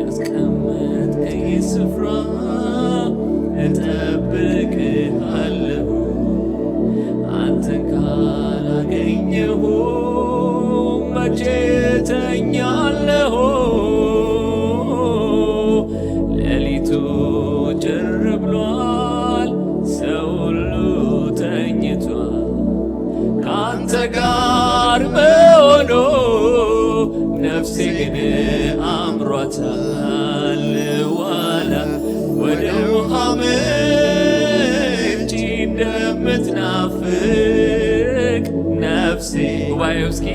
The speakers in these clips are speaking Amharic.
እስከምትገኝ ስፍራ እጠብቅሃለሁ አንተን ካላገኘሁ መቼ እተኛለሁ ሌሊቱ ጭር ብሏል ሰው ሁሉ ተኝቷል ካንተ ጋር መሆኑ ነፍሴ ግን አምሯታል ዋላ ወደ ውሃ ምንጭ እንደምትናፍቅ ነፍሴ ጉባኤው እስኪ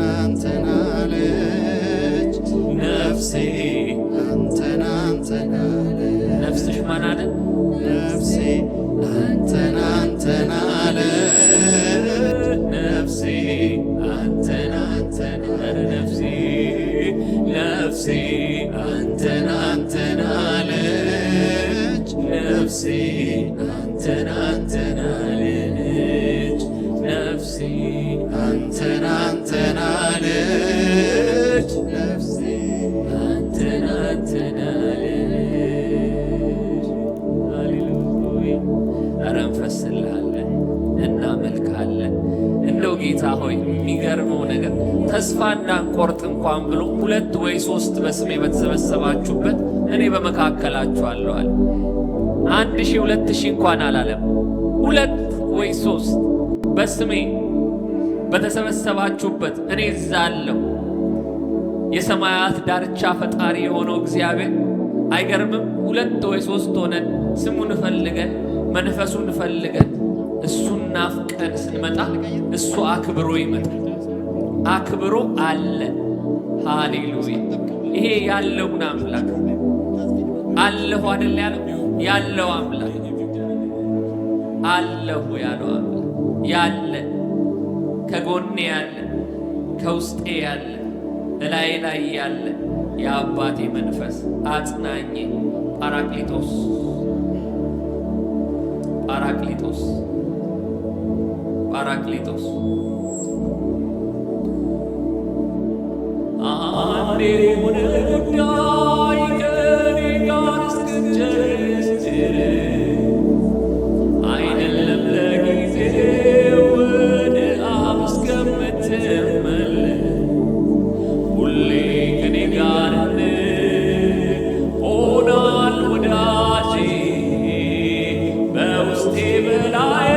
አንተን አለች ነፍሴ አንተን አለች ነፍስሽ ማን አለ ነፍሴ አንተን አለች ነፍሴ አንተን አለች ነፍሴ ነፍሴ አንተን አለች ነፍሴ አንተን አለች ነፍሴ አንተን አለች ነፍሴ አንተን አለች ሃሌሉያ ኧረ እንፈስልሃለን እናመልክሃለን እንደው ጌታ ሆይ የሚገርመው ነገር ተስፋ እንዳንቆርጥ እንኳን ብሎ 2 ወይ 3 በስሜ በተሰበሰባችሁበት እኔ በመካከላችሁ አለሁ አለ 1000 2000 እንኳን አላለም 2 ወይ 3 በስሜ በተሰበሰባችሁበት እኔ እዛ አለሁ የሰማያት ዳርቻ ፈጣሪ የሆነው እግዚአብሔር አይገርምም 2 ወይ 3 ሆነን ስሙን ፈልገን መንፈሱን ፈልገን እሱን ናፍቀን ስንመጣ እሱ አክብሮ ይመጣል አክብሮ አለ ሃሌሉያ ይሄ ያለውን አምላክ አለሁ አይደል ያለው አምላክ አለሁ ያለው አምላክ ያለ ከጎኔ ያለ ከውስጤ ያለ እላይ ላይ ያለ የአባቴ መንፈስ አጽናኜ ጳራቅሊጦስ አንዴ ሆነ ጉዳይ ከኔ ጋር እስክትጨርስ አይደለም ለጊዜው ወደ አብ እስከምትመለስ ሁሌ ከኔ ጋር ሆናል ወዳጄ በውስጤ በላዬ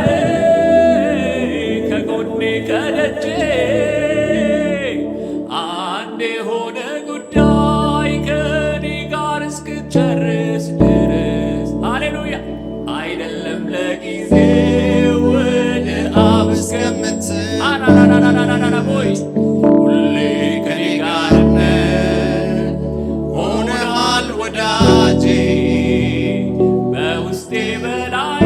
ከጎኔ ከደጄ አንዴ ሆነ ጉዳይ ከኔ ጋር እስክትጨርስ ድረስ ሃሌሉያ አይደለም ለጊዜው ወደ አብ እስከምትመለስ ሁሌ ከኔ ጋር ሆነሃል ወዳጄ በውስጤ በላዬ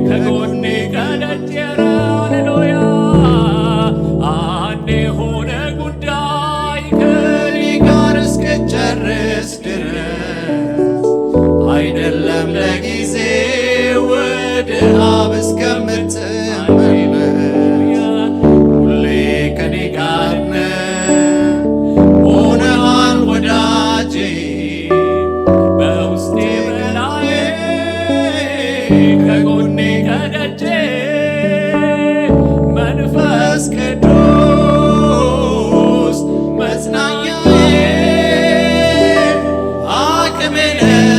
ከጎኔ ከደጄ ሃሌሉያ አንዴ ሆነ ጉዳይ ከኔ ጋር እስክትጨርስ ድረስ አይደለም ለጊዜው ወደ አብ እስከምትመለስ ሁሌ ከኔ ጋር ሆነሃል ወዳጄ በውስጤ በላዬ ከጎኔ ከደጄ መንፈስ ቅዱስ መጽናኛዬ አቅሜ ነህ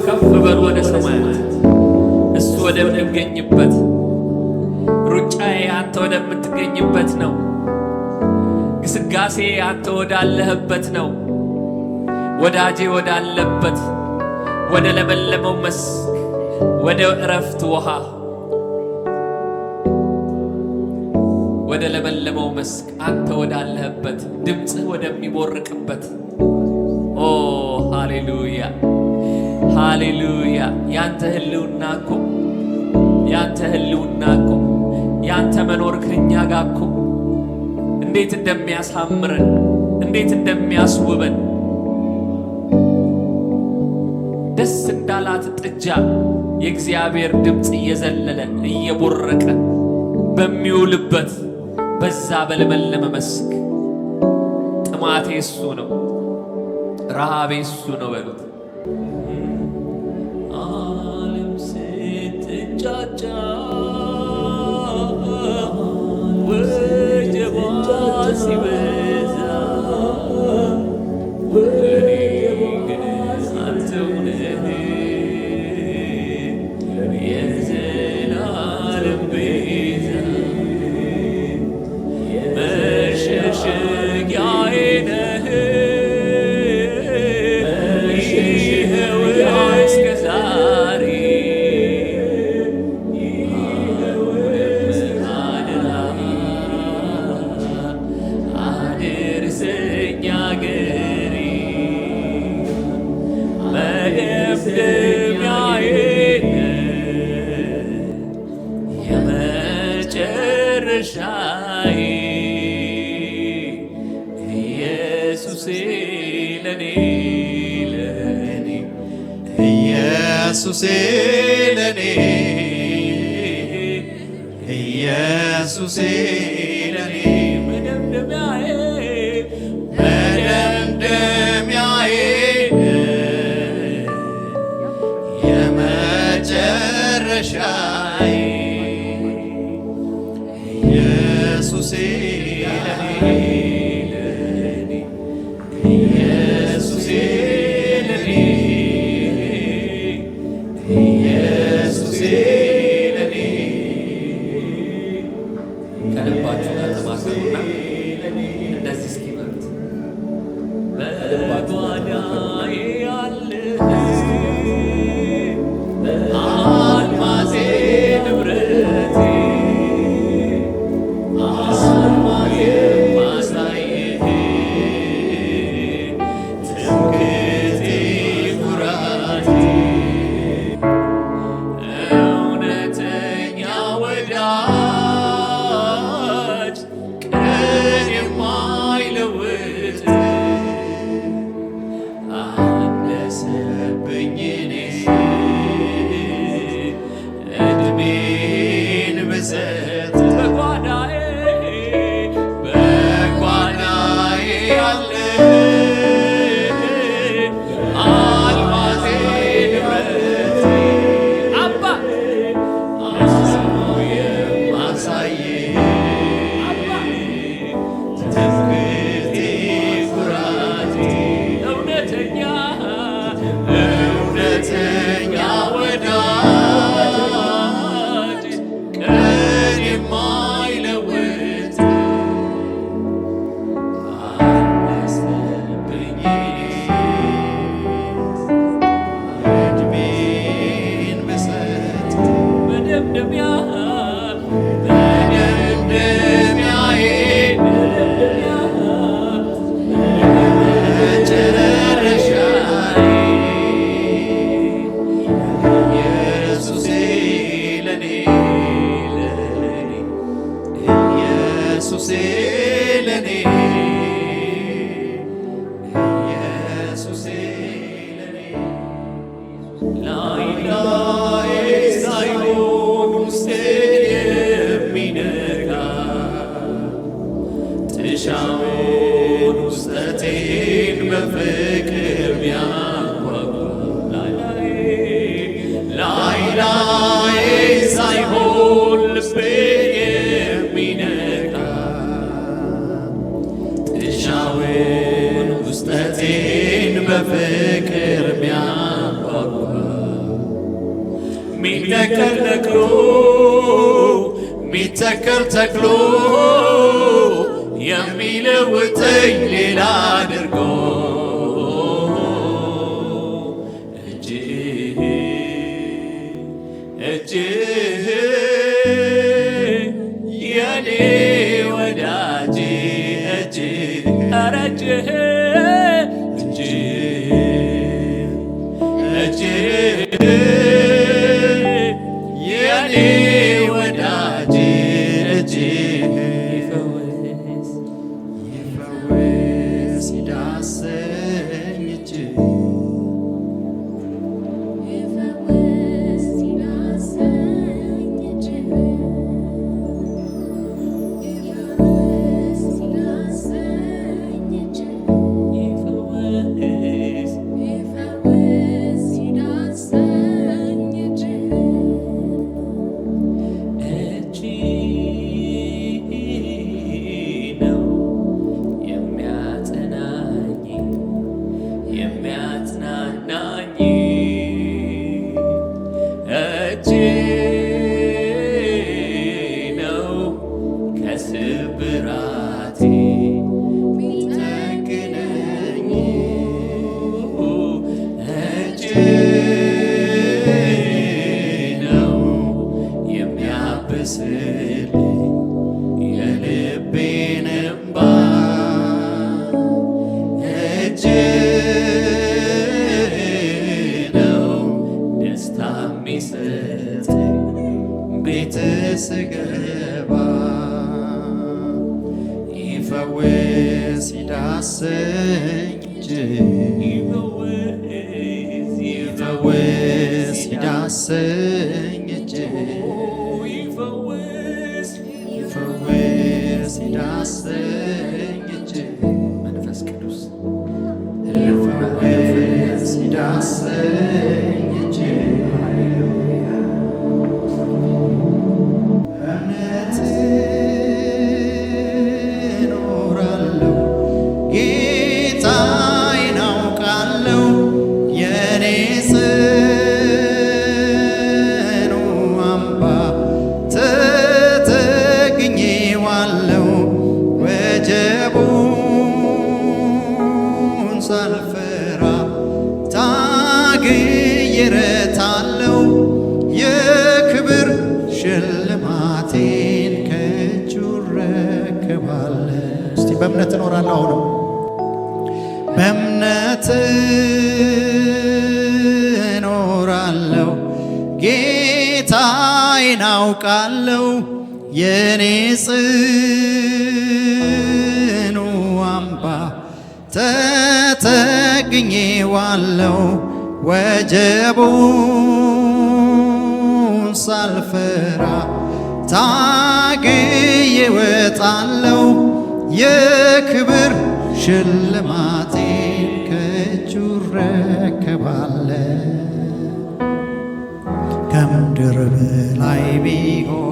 ከፍ በሉ ወደ ሰማያት እሱ ወደምንገኝበት ሩጫዬ አንተ ወደምትገኝበት ነው። ግስጋሴ አንተ ወዳለህበት ነው። ወዳጄ ወዳለበት ወደ ለመለመው መስክ ወደ እረፍት ውሃ ወደ ለመለመው መስክ አንተ ወዳለህበት ድምፅህ ወደሚቦርቅበት ኦ ሃሌሉያ ሃሌሉያ። ያንተ ህልውና እኮ ያንተ ህልውና እኮ ያንተ መኖር ከኛ ጋር እኮ እንዴት እንደሚያሳምረን እንዴት እንደሚያስውበን ደስ እንዳላት ጥጃ የእግዚአብሔር ድምፅ እየዘለለ እየቦረቀ በሚውልበት በዛ በለመለመ መስክ ጥማቴ እሱ ነው፣ ረሃቤ እሱ ነው በሉት። ዓለም ስትንጫጫ ወጀቧ ሲበዛ እኔ ግን አንተው ነህ የዘላለም ቤዛ መሸሸጊያዬ ነህ ይኸው እስከ ዛሬ አደራ አድርሰኝ አገሬ መደምደሚያዬ የመጨረሻዬ ኢየሱሴ ለኔ ኢየሱሴ ለኔ ኢየሱሴ ለኔ መደምደሚያዬ መደምደሚያዬ የመጨረሻዬ ኢየሱሴ ለኔ ኢየሱሴ ለኔ ኢየሱሴ ለኔ ከልባችሁ ጋር ተማከሩና እንደዚህ እስኪ በሉት። በጓዳዬ ያለህ አልማዜ ንብረቴ አስማት የማሳይህ ትምክህቴ ኩራቴ እውነተኛ ወዳጅ ቀን የማይለውጥ አነሰብኝ እኔ እድሜን ብሰጥ በጓዳዬ ያለህ አልማዜ ንብረቴ አባ አስማው የማሳይህ ትምክህቴ ኩራቴ እውነተኛ ወዳጅ ቀን የማይለውጥ አነሰብኝ እድሜን ብሰጥ መደምደሚያዬ መጨረሻዬ ኢየሱሴ ለኔ ኢየሱሴ ለኔ ኢየሱሴ ለኔ ላይ ላይ ሳይሆን ውስጤን የሚነካ ጥሻውን ውስጠቴን በፍቅር ሚያጓጓ ላይ ላይ ሳይሆን ልቤን የሚነካ ጥሻውን ውስጠቴን በፍቅር ሚያጓጓ ሚተከል ተክሎ የሚለውጠኝ ሌላ አድርጎ እጅህ የኔ ወዳጅ እጅህ ኧረ እጅህ የኔ ወዳጅ እጅህ ይፈውስ ይዳሰኝ እጅህ ከስብራቴ ሚጠግነኝ እጅህ ነው የሚያብስልኝ የልቤን እንባ እጅህ ነው ደስታ የሚሰጠኝ ቤት ስገባ ይፈውስ ይዳሰኝ ይፈውስ ይዳሰኝ ይፈውስ ይዳሰኝ መንፈስ ቅዱስ ይፈውስ ይዳሰኝ ሳልፈራ ታግዬ እረታለሁ የክብር ሽልማቴን ከእጁ እረከባለሁ። እስቲ በእምነት እኖራለሁ። አሁንም በእምነት እኖራለሁ ጌታዬን አውቃለሁ የኔ ጽኑ አምባ ተጠግኜዋለሁ ወጀቡን ሳልፈራ ታግዬ እወጣለሁ የክብር ሽልማቴን ከእጁ እረከባለሁ። ከምድር በላይ ቢሆን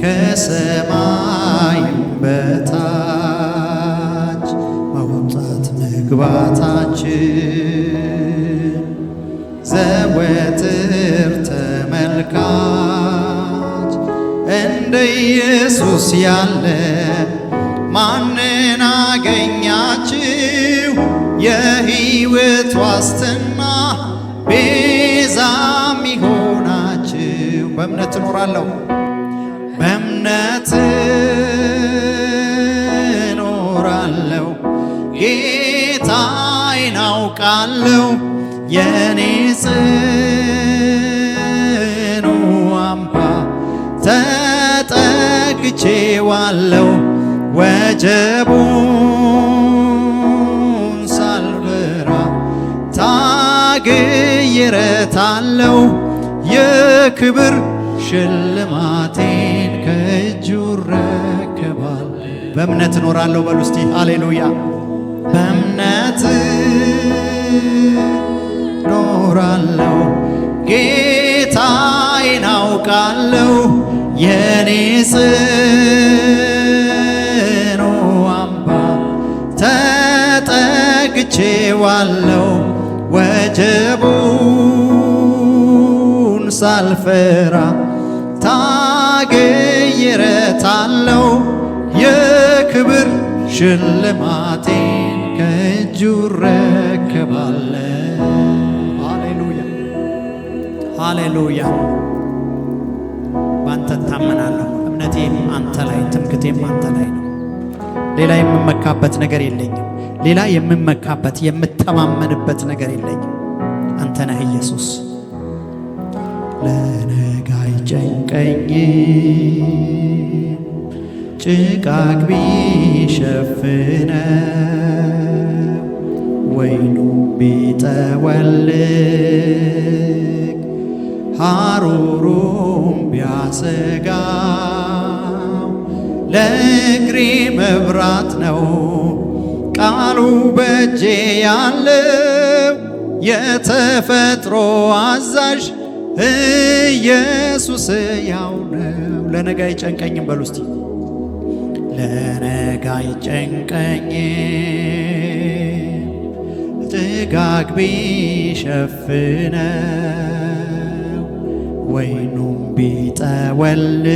ከሰማይም በታች መውጣት መግባታችን ዘወትር ተመልካች እንደ ኢየሱስ ያለ ማንን አገኛችሁ? የሕይወት ዋስትና ቤዛም ይሆናችሁ። በእምነት እኖራለሁ በእምነት እኖራለሁ ጌታዬን አውቃለሁ የኔ ጽኑ አምባ ተጠግቼዋለሁ ወጀቡን ሳልፈራ ታግዬ እረታለሁ የክብር ሽልማቴን ከእጁ እረከባለሁ። በእምነት እኖራለሁ በሉ እስቲ ሃሌሉያ። በእምነት እኖራለሁ ጌታዬን አውቃለሁ የኔ ጽኑ አምባ ተጠግቼዋለሁ ወጀቡን ሳልፈራ ታግዬ እረታለሁ የክብር ሽልማቴን ከእጁ እረከባለሁ። ሃሌሉያ ሃሌሉያ። ባንተ እታመናለሁ። እምነቴም አንተ ላይ፣ ትምክቴም አንተ ላይ ነው። ሌላ የምመካበት ነገር የለኝም። ሌላ የምመካበት የምተማመንበት ነገር የለኝም። አንተ ነህ ኢየሱስ። ለነገ አይጨንቀኝም ጭጋግ ቢሸፍነው ወይኑ ቢጠወልግ ሐሩሩም ቢያሰጋው ለእግሬ መብራት ነው ቃሉ በእጄ ያለው የተፈጥሮ አዛዥ ኢየሱስ ያው ነው። ለነገ አይጨንቀኝም በሉ እስቲ። ለነገ አይጨንቀኝም ጭጋግ ቢሸፍነው ወይኑም ቢጠወልግ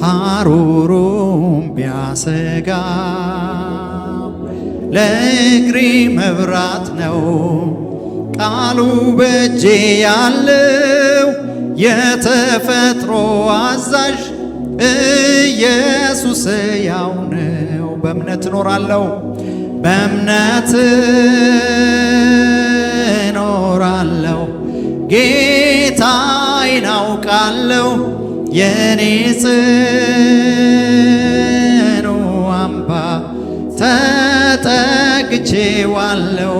ሐሩሩም ቢያሰጋው ለእግሬ መብራት ነው ቃሉ በእጄ ያለው የተፈጥሮ አዛዥ ኢየሱስ ያው ነው። በእምነት እኖራለሁ፣ በእምነት እኖራለሁ፣ ጌታዬን አውቃለሁ፣ የኔ ጽኑ አምባ ተጠግቼዋለሁ፣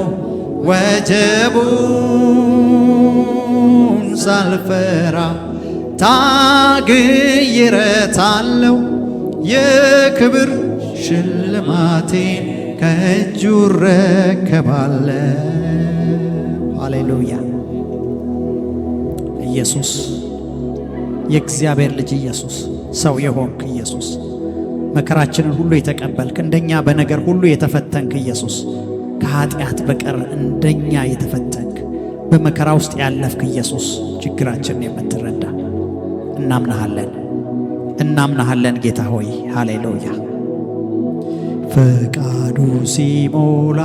ወጀቡን ሳልፈራ ታግዬ እረታለሁ፣ የክብር ሽልማቴን ከእጁ እረከባለሁ። ሃሌሉያ። ኢየሱስ የእግዚአብሔር ልጅ ኢየሱስ፣ ሰው የሆንክ ኢየሱስ፣ መከራችንን ሁሉ የተቀበልክ እንደኛ በነገር ሁሉ የተፈተንክ ኢየሱስ፣ ከኃጢአት በቀር እንደኛ የተፈተንክ በመከራ ውስጥ ያለፍክ ኢየሱስ፣ ችግራችንን የምትረዳ እናምናሃለን ጌታ ሆይ። ሃሌሉያ። ፈቃዱ ሲሞላ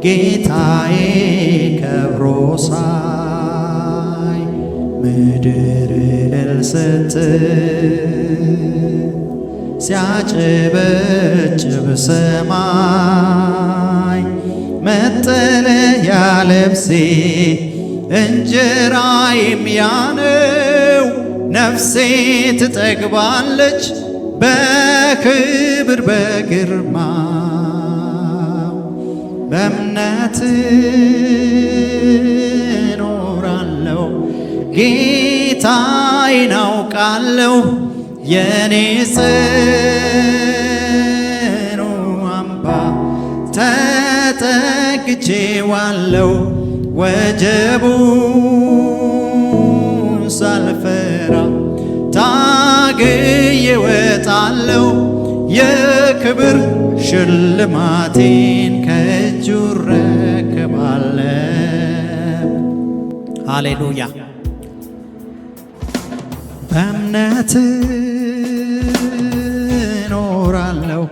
ጌታዬ ከብሮ ሳይ ምድር እልል ስትል ሲያጨበጭብ ሰማይ መጠለያ ልብሴ እንጀራዬም ያነው ነፍሴ ትጠግባለች በክብር በግርማው። በእምነት እኖራለሁ ጌታዬን አውቃለሁ የኔ ጽኑ አምባ ተጠግቼዋለሁ ወጀቡን ሳልፈራ ታግዬ እወጣለሁ የክብር ሽልማቴን ከእጁ እረከባለሁ። ሃሌሉያ። በእምነት እኖራለሁ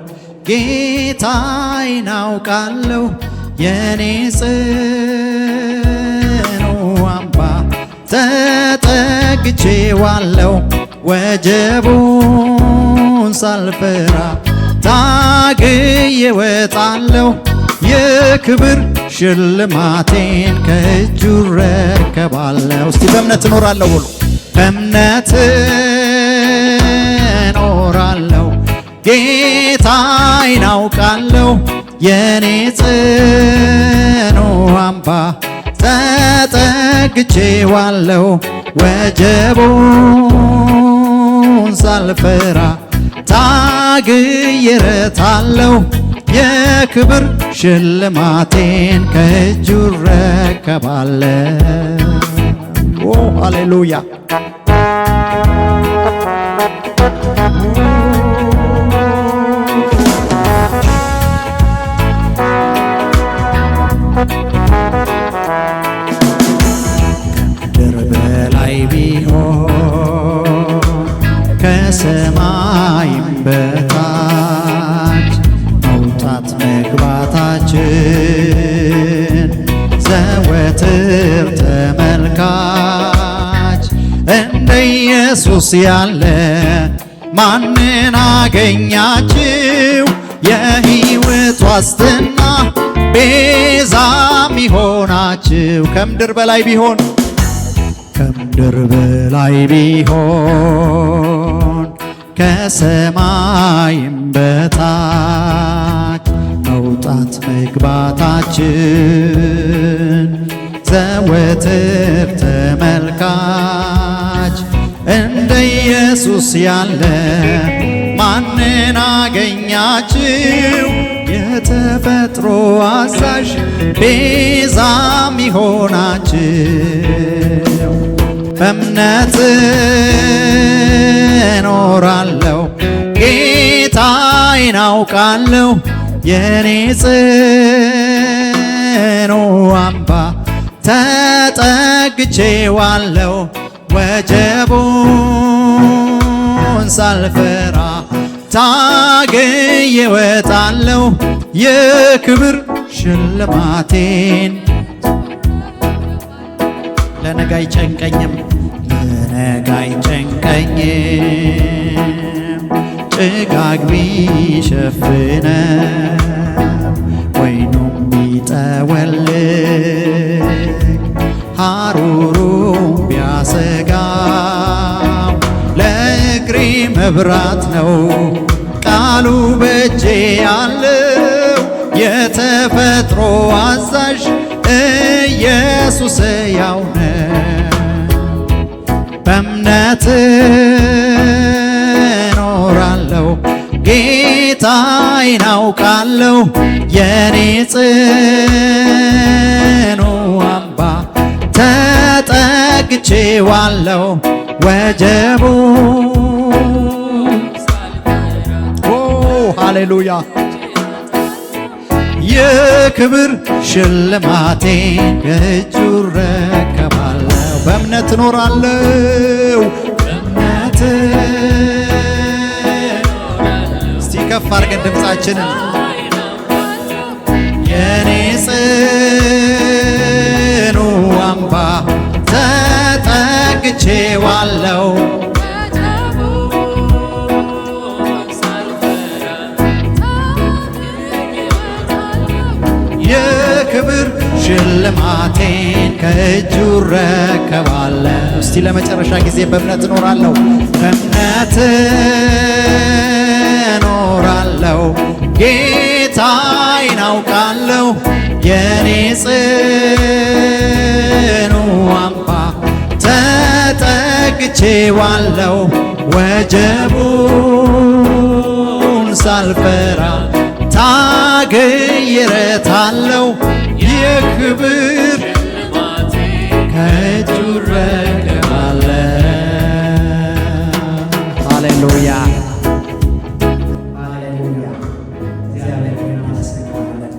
ጌታዬን አውቃለሁ የኔ ጽኑ አምባ ተጠግቼዋለሁ ወጀቡን ሳልፈራ ታግዬ እወጣለሁ የክብር ሽልማቴን ከእጁ እረከባለሁ። እስቲ በእምነት እኖራለሁ ብሎ በእምነት እኖራለሁ ጌታዬን አውቃለሁ የኔ ጽኑ አምባ ተጠግቼዋለሁ ወጀቡን ሳልፈራ ታግዬ እረታለሁ የክብር ሽልማቴን ከእጁ እረከባለሁ። ሃሌሉያ። ምግባታችን ዘወትር ተመልካች እንደ ኢየሱስ ያለ ማንን አገኛችሁ? የሕይወት ዋስትና ቤዛ ሚሆናችሁ ከምድር በላይ ቢሆን ከምድር በላይ ቢሆን ከሰማይም በታች መውጣት መግባታችን ዘወትር ተመልካች እንደ ኢየሱስ ያለ ማንን አገኛችሁ? የተፈጥሮ አዛዥ ቤዛ ሚሆናችሁ በእምነት እኖራለሁ ጌታዬን አውቃለሁ የኔ ጽኑ አምባ ተጠግቼዋለሁ ወጀቡን ሳልፈራ ታግዬ እወጣለሁ የክብር ሽልማቴን ለነገ አይጨንቀኝም ለነገ አይጨንቀኝም ጭጋግ ቢሸፍነው ወይኑም ቢጠወልግ ሐሩሩ ቢያሰጋው ለእግሬ መብራት ነው ቃሉ በእጄ ያለው የተፈጥሮ አዛዥ ኢየሱስ ያው ነው። በእምነት እኖራለሁ ጌታዬን አውቃለሁ የኔ ጽኑ አምባ ተጠግቼዋለሁ ወጀቡ ሃሌሉያ የክብር ሽልማቴን ከእጁ እረከባለሁ በእምነት እኖራለሁ በእምነት እስቲ ከፍ አድርገን ድምፃችንን የኔ ጽኑ አምባ ተጠግቼዋለሁ የክብር ሽልማቴን ከእጁ እረከባለሁ። እስቲ ለመጨረሻ ጊዜ በእምነት እኖራለሁ በእምነት እኖራለሁ ጌታዬን አውቃለሁ የኔ ጽኑ አምባ ተጠግቼዋለሁ ወጀቡን ሳልፈራ ታግዬ እረታለሁ የክብር ከእጁ እረከባለሁ። ሃሌሉያ ሃሌሉያ። እግዚአብሔር እናመሰግናለን።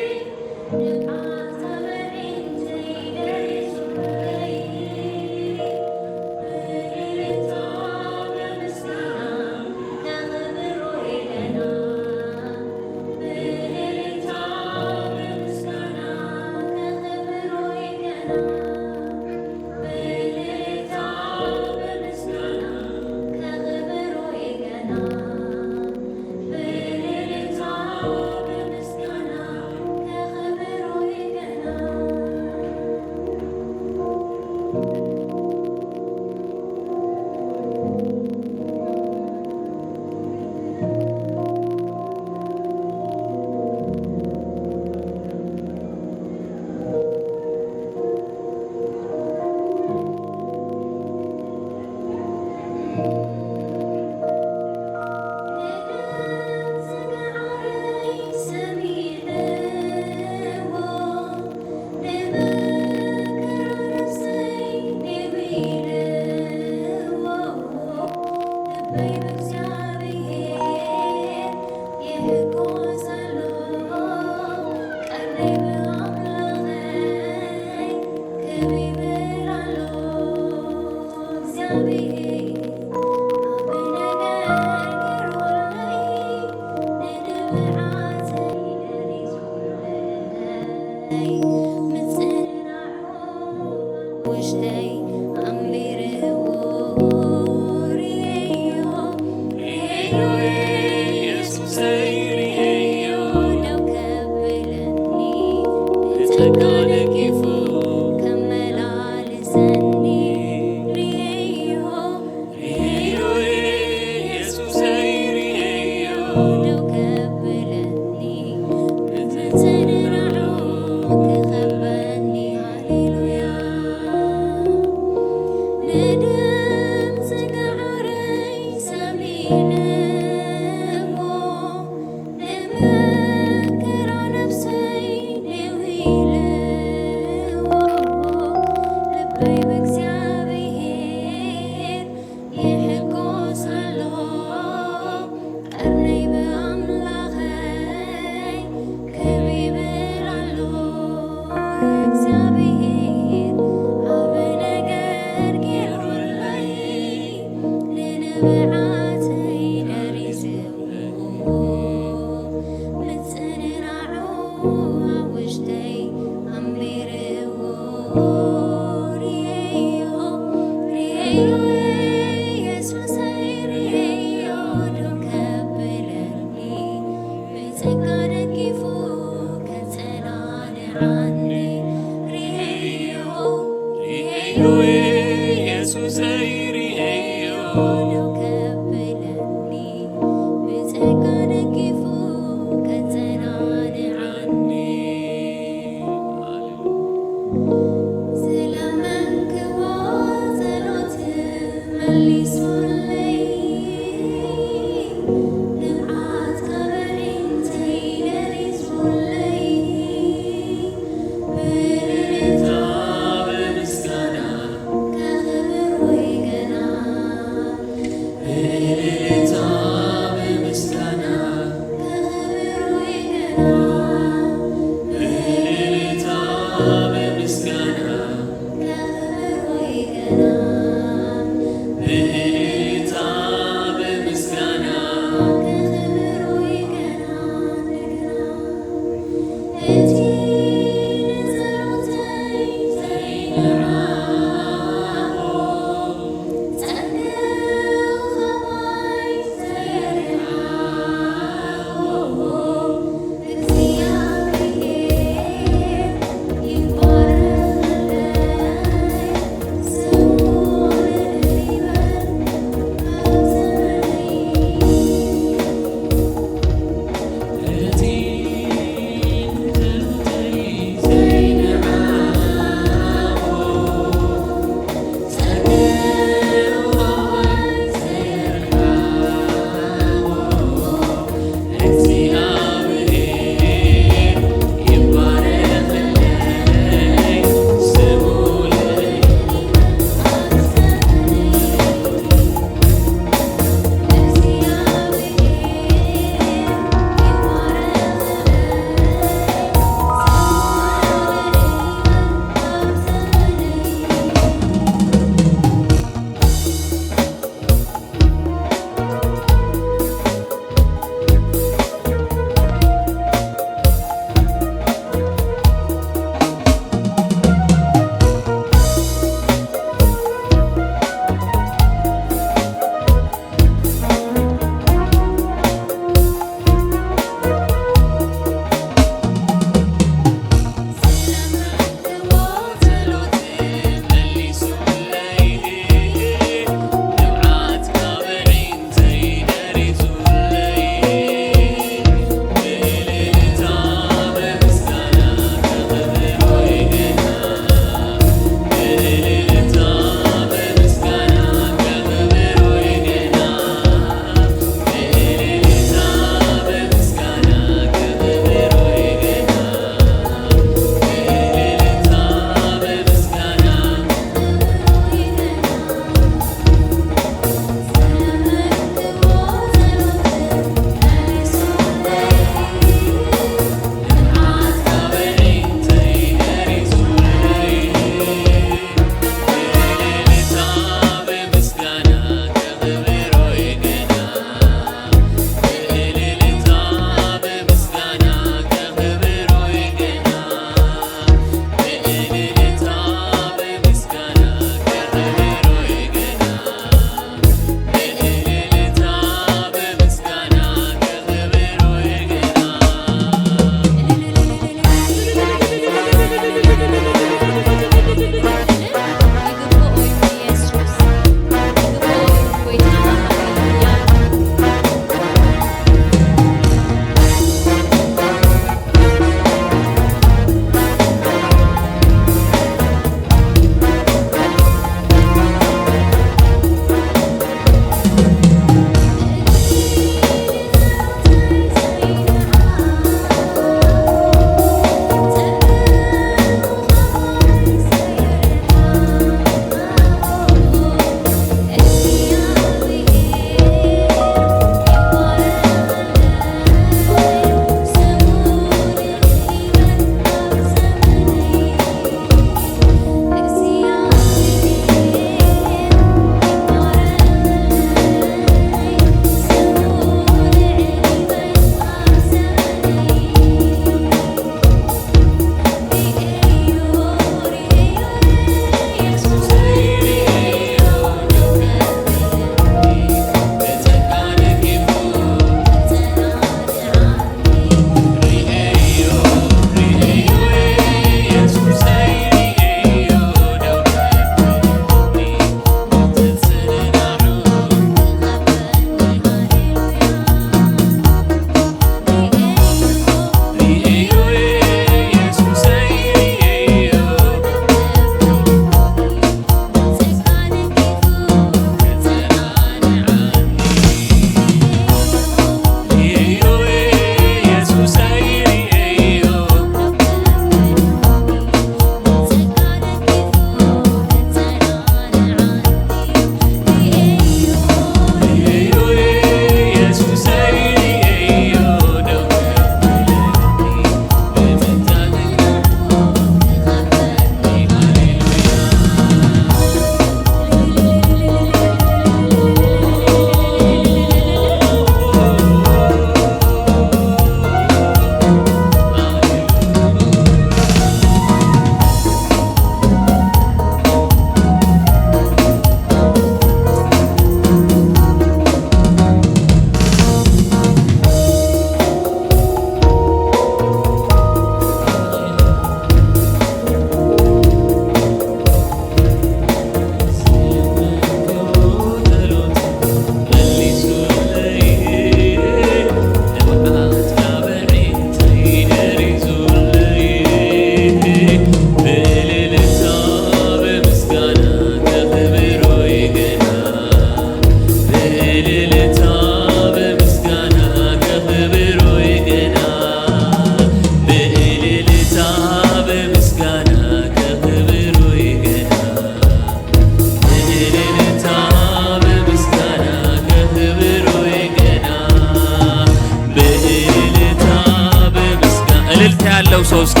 ያለው ሰው እስኪ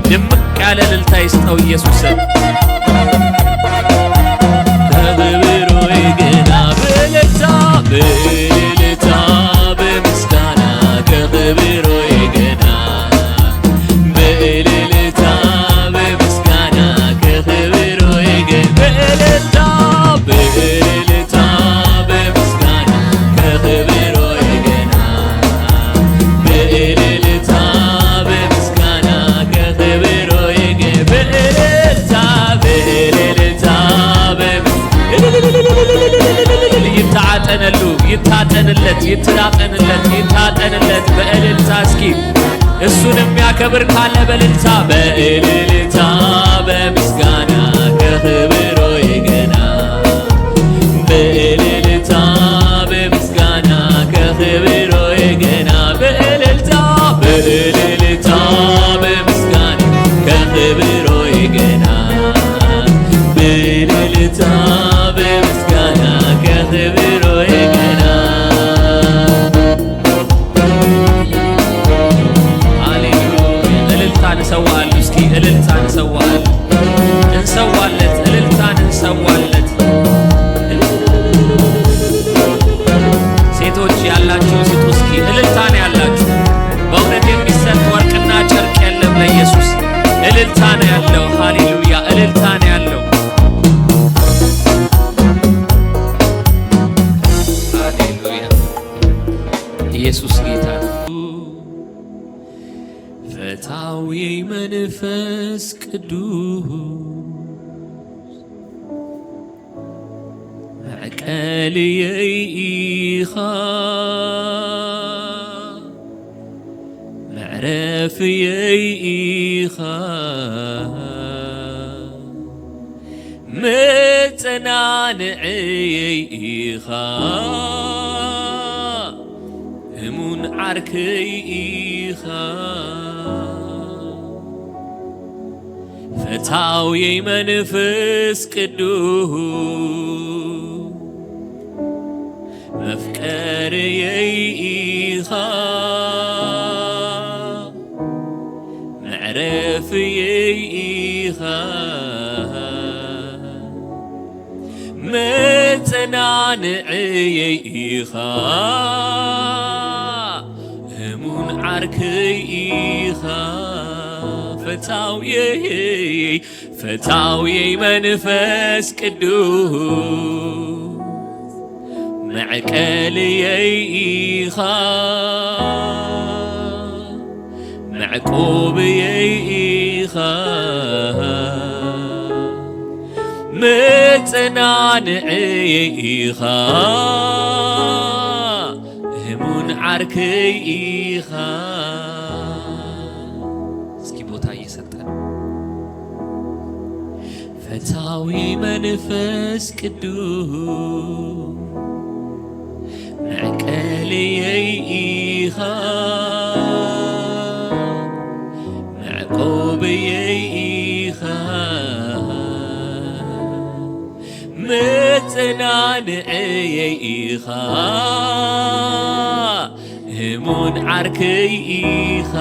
ድምቅ ያለ እልልታ ይስጠው ኢየሱስ። ከብሮዬ ገና በእልልታ በእልልታ በምስጋና ከብሮዬ ገና በእልልታ በምስጋና ከብሮዬ ገና በእልልታ በእልልታ በምስጋና ከብሮዬ ገና በእልልታ በምስጋና ከብሮዬ ገና በእልልታ በእልልታ ይታጠነሉ ይታጠንለት ይታጠንለት ይታጠንለት በእልልታ እስኪ እሱን የሚያከብር ካለ በእልልታ በእልልታ በምስጋና ከብሮዬ ገና በእልልታ በምስጋና ከብሮዬ ገና በእልልታ በእልልታ በምስጋና ከብሮዬ ገና በእልልታ በምስጋና ከብሮዬ ገና ሃሌሉያ እልልታን እንሰዋለን እስኪ እልልታን እንሰዋለን እንሰዋለት እልልታን እንሰዋለት። ሴቶች ያላችሁ ስጡ እስኪ እልልታን ያላችሁ በእውነት የሚሰጥ ወርቅና ጨርቅ የለም ለኢየሱስ እልልታ ነው ያለው። ሃሌሉያ እልልታ ነው ያለው። ሃሌሉያ ኢየሱስ ጌታ ነው። ፈታዊ መንፈስ ቅዱስ መዕቀልየ ኢኻ መዕረፍየ ኢኻ መጸናንዕየ ኢኻ እሙን ዓርከይ ኢኻ ፈታዊ መንፈስ ቅዱስ መፍቀርየ ኢኻ መዕረፍየ ኢኻ መጸናንዕየ ኢኻ እሙን ዓርከይ ኢኻ ፈታውየ መንፈስ ቅዱስ መዕቀልየ ኢኻ መዕቆብየ ኢኻ መጸናንዕየ ኢኻ እሙን ዓርከይ ኢኻ። እስኪ ቦታ እየሰጠን ፈታዊ መንፈስ ቅዱስ መዕቀልየ ኢኻ መዕቆብየ ኢኻ መጸናንዕየ ኢኻ እሙን ዓርከይ ኢኻ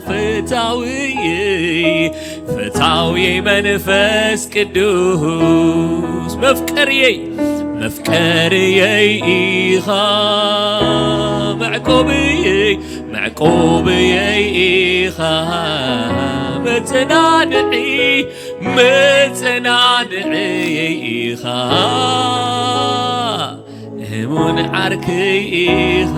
ፈታውየ መንፈስ ቅዱስ መፍቀርየ ኢኻ መዕቆብየ ኢኻ መጸናንዕየ ኢኻ እሙን ዓርከይ ኢኻ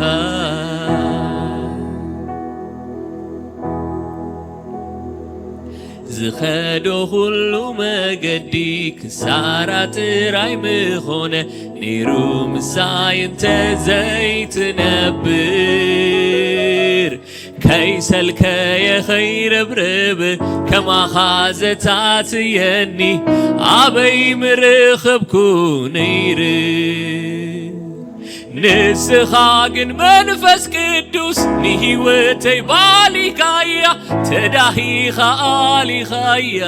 ዝኸዶ ኩሉ መገዲ ክሳራ ጥራይ ምኾነ ነይሩ ምሳይ እንተዘይትነብር ከይሰልከየ ኸይረብርብ ከማኻ ዘታትየኒ ኣበይ ምርኽብኩ ነይር ንስኻ ግን መንፈስ ቅዱስ ንህይወተይ ባሊኻያ ተዳሂኻ ኣሊኻያ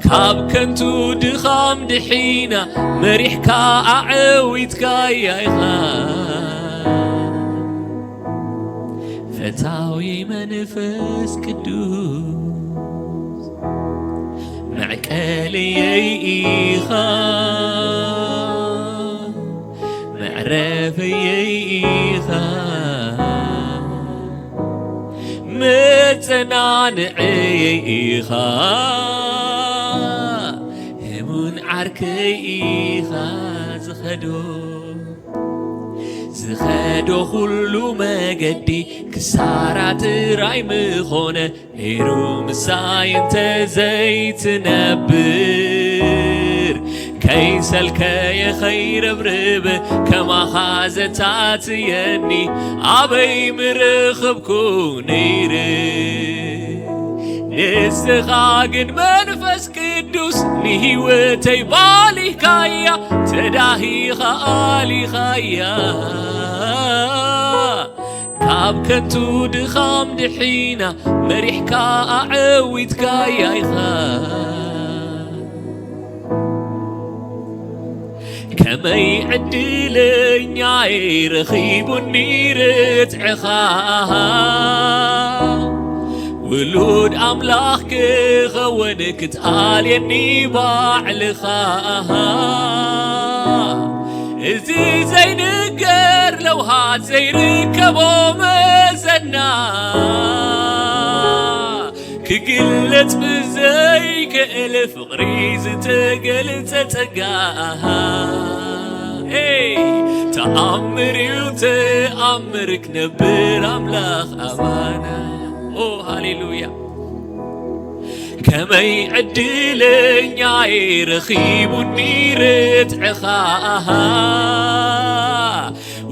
ካብ ከንቱ ድኻም ድሒና መሪሕካ ኣዕዊትካያ ኢኻ ፈታዊ መንፈስ ቅዱስ መዕቀልየይ ኢኻ መዕረፈየይ ኢኻ መጸናንዕየይ ኢኻ ህሙን ዓርከይ ኢኻ ዝኸዶ ኩሉ መገዲ ክሳራት ራይ ምኾነ ነይሩ ምሳይ እንተዘይትነብር ከይሰልከየ ኸይረብርብ ከማኻዘታትየኒ ኣበይ ምርኽብኩ ነይር ንስኻ ግን መንፈስ ቅዱስ ንህይወተይ ባሊኻያ ተዳሂኻ ኣሊኻያ ካብ ከንቱ ድኻም ድሒና መሪሕካ ኣዕዊትካያ ኢኻ ከመይ ዕድለኛየ ረኺቡኒ ርትዕኻ ውሉድ ኣምላኽ ክኸውን ክትኣልየኒ ባዕልኻ እዚ ዘይንገር ለውሃት ዘይርከቦ መዘና ክግለጽ ብዘይክእል ፍቕሪ ዝተገልጸ ጸጋ ተኣምር እዩ ተኣምር ክነብር ኣምላኽ ኣባና ሃሌሉያ ከመይ ዕድለኛየ ረኺቡኒ ርትዕኻ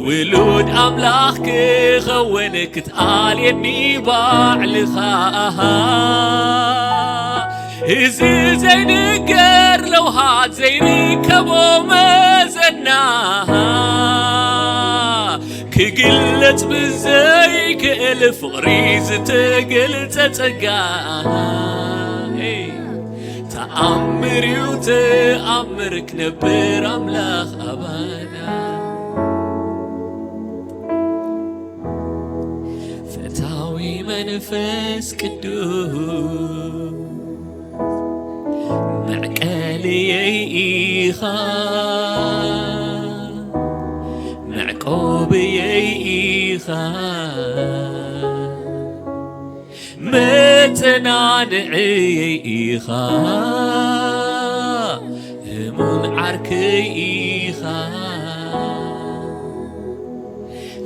ውሉድ ኣምላኽ ክኸውን ክትኣልየኒ ባዕልኻ እዚ ዘይንገር ለውሃት ዘይርከቦ መዘና ክግለጽ ብዘይክእል ፍቕሪ ዝተገልጸ ጸጋ ተኣምር እዩ ተኣምር ክነብር ኣምላኽ ኣባና ፈታዊ መንፈስ ቅዱስ መዕቀልየይ ኢኻ መዕቆብየይ ኢኻ መጸናንዕየይ ኢኻ ህሙን ዓርከይ ኢኻ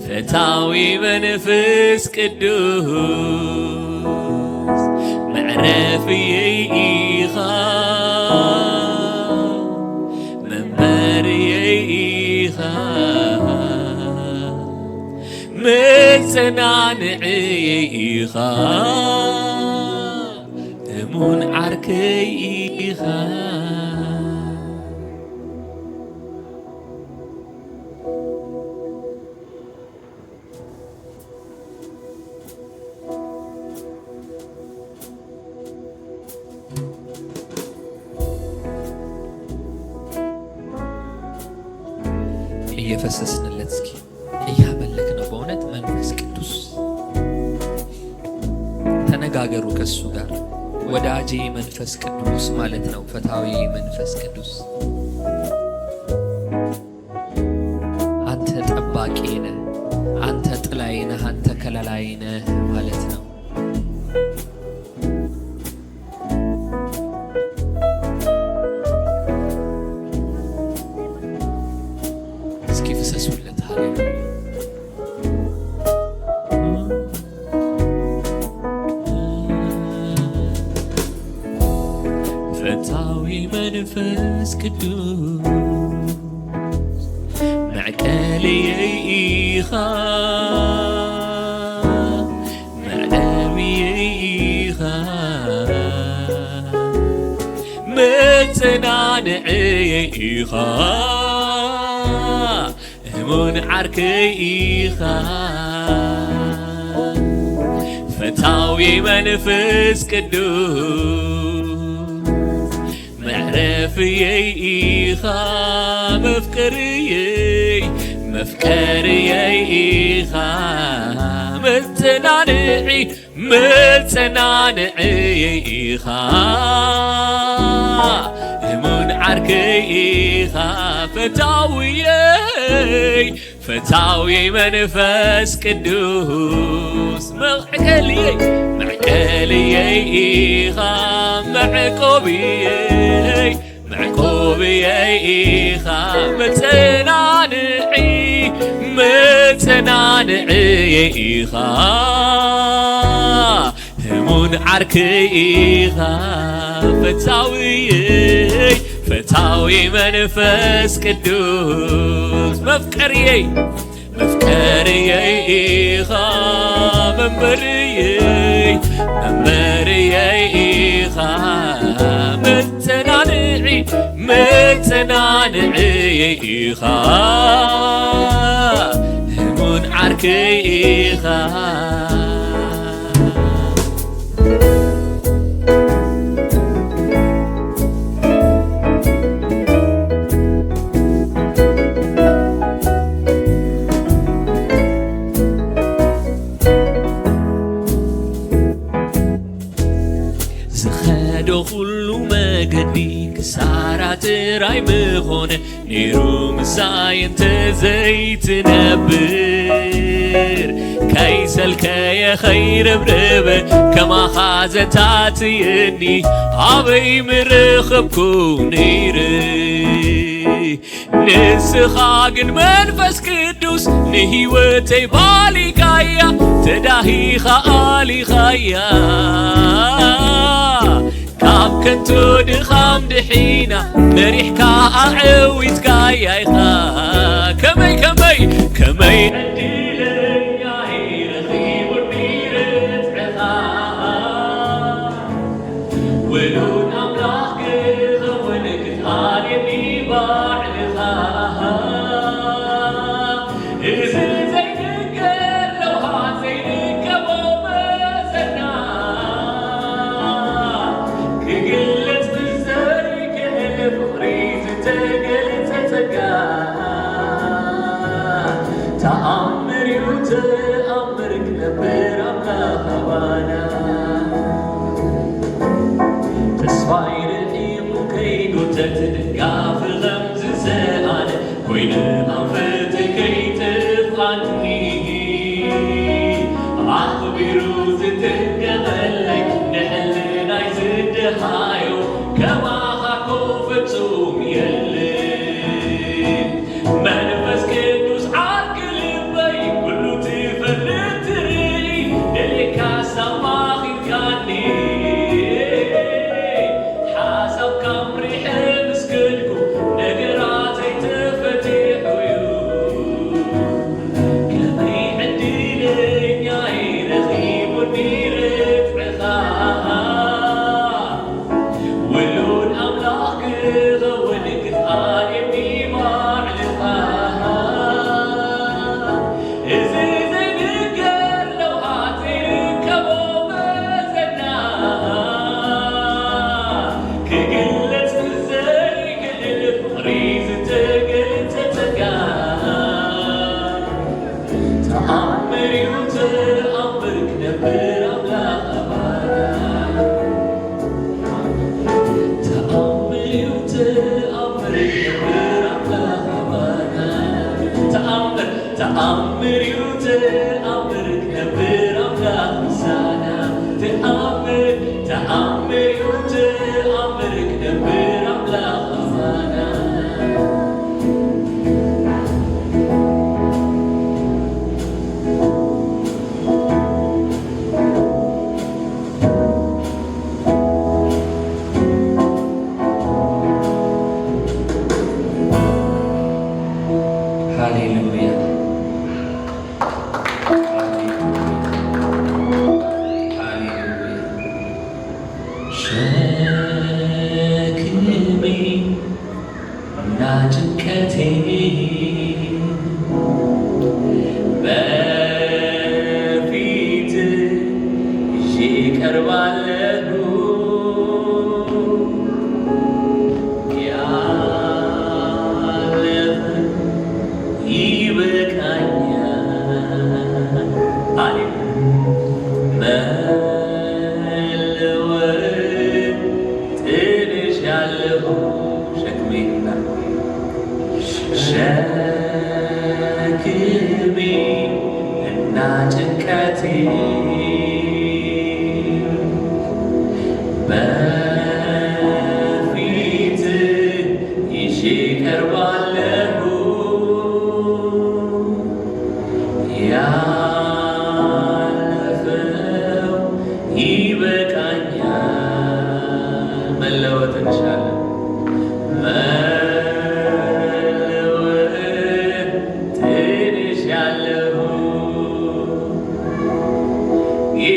ፈታዊ መንፈስ ቅዱስ መዕረፍየይ ኢኻ መንበርየይ ኢኻ መጸናንዕየይ ኢኻ ህሙን ዓርከይ ኢኻ እየፈሰስንለት እስኪ እያመለክነው በእውነት መንፈስ ቅዱስ ተነጋገሩ ከሱ ጋር ወዳጄ መንፈስ ቅዱስ ማለት ነው። ፈታዊ መንፈስ ቅዱስ አንተ ጠባቂ ነህ፣ አንተ ጥላዬ ነህ፣ አንተ ከለላዬ ነህ ማለት ነው። እስኪ ፍሰሱለት። ሃሌሉያ ፈታዊ መንፈስ ቅዱስ መዕቀልየይ ኢኻ መዕረብየይ ኢኻ መጸናንዕየይ ኢኻ ህሙን ዓርከይ ኢኻ ፈታዊ መንፈስ ቅዱስ መዕረፍየይ ኢኻ መፍቀርየይ مفكريخا ملتنانعيخا همون عركيخا فتاوي منفس قدوس معقليخا معقوبيخا متنانعيخا همون عركيخا فتاوي منفس قدوس مفكريخا منبريخا متنانعيخا همون عركيخا كله مجدي كسارات راي مخونه نيرو مساين تزيت نبر كيسل كي خير بربه كما خازتات يني عبي مرخبكو نيري نسخاقن منفس كدوس نهيوتي بالي كايا تداهي خالي خايا كاب كنتو دخام دحينا مريحكا أعويت كايا إخا كمي ولون أملاح كذا ونكت آني باع لخاها إزل زينك لو هات زينك ومزنا كقلت بالزرق فخريز تقلت تقا تأمر يتأمرك نبر أملاح هوانا تصفاير الحيق وكيد وتتدقى في غمز الزهان كوين الأنفت كي تفغني عقبي روز تتقبلك نحلنا يزد هايو كما خاكو فتوم يلين منفس كدوس عاق لبي كله تفرد تري دليكا سماخي كاني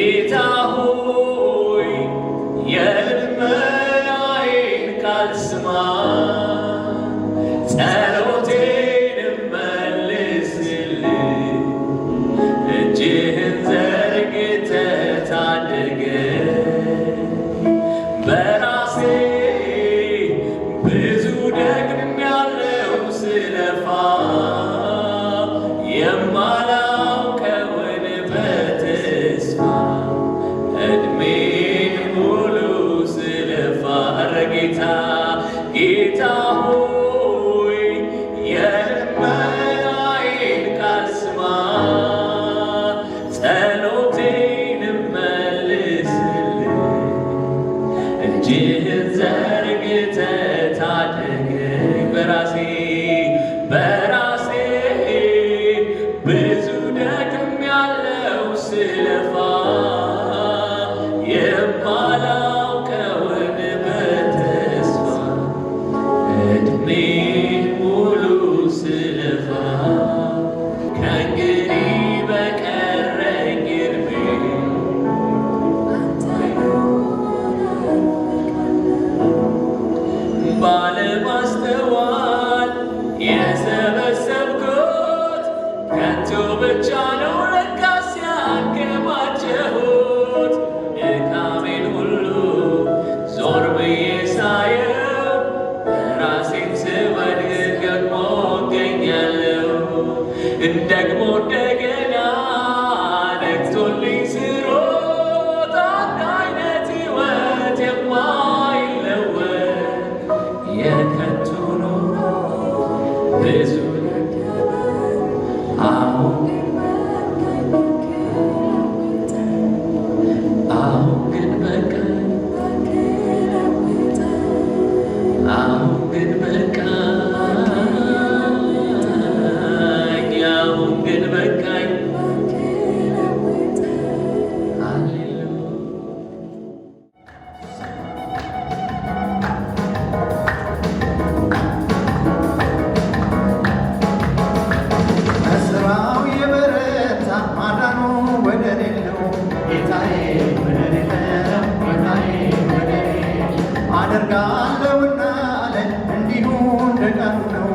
ጌታ ሆይ የልመናዬን ቃል ስማ፣ ጸሎቴን መልስልኝ። እጅህን ዘርግተህ ታደገኝ። በራሴ ብዙ ደግሜያለሁ ስለፋ፣ የማላውቀውን በተስፋ ዕድሜን ሙሉ ስለፋ። ኧረ ጌታ ጌታ ሆይ የልመናዬን ቃል ስማ፣ ጸሎቴን መልስልኝ። እጅህን ዘርግተህ ታደገኝ። በራሴ ብዙ ደክሜያለሁ ስለፋ፣ የማላውቀውን በተስፋ ዕድሜን ሙሉ ስለፋ። ከእንግዲህ በቀረኝ ዕድሜ ባለማስተዋል የሰበሰብኩት ከንቱ ብቻ ነው ለካስ ያከማቸሁት። ድካሜን ሁሉ ዞር ብዬ ሳየው ራሴን ስወድቅ ደግሞ እገኛለሁ። ደግሞ እንደገና ነግቶልኝ ስሮጥ አንድ አይነት ሕይወት የማይለወጥ የከንቱ ኑሮ ብዙ አሁን ግን በቃኝ፣ አሁን ግን በቃኝ፣ አሁን ግን በቃኝ። በሥራው የበረታ ማዳኑ ወደር የለው ጌታዬ፣ ወደር የለው ጌታዬ፣ ወደር የለው። አደርጋለሁና አለ እንዲሁ እንደ ቃሉ ነው፣